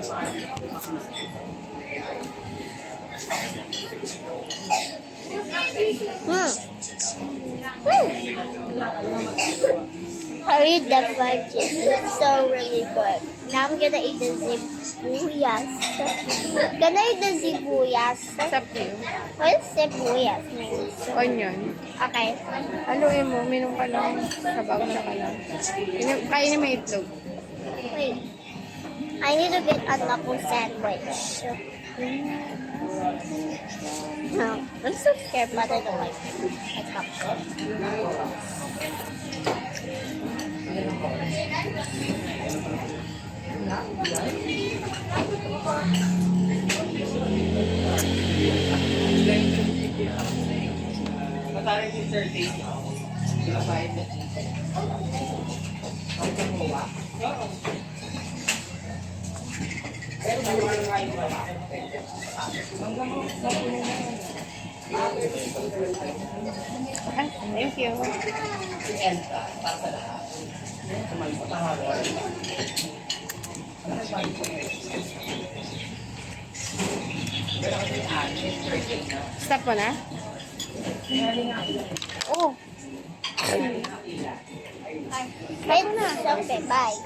I eat the fried chicken. It's so really good. Now I'm gonna eat the sibuyas. Gonna eat the sibuyas. It's up to you. What does sibuyas mean? Onion. Okay. Haluin mo, minum ka lang. Sabaw siya ka lang. Kainin mo itlog. Wait. I need to get a taco sandwich. No, I'm so scared, but I don't like a taco. Thank you. Stop mo na? Oh. It's okay, bye.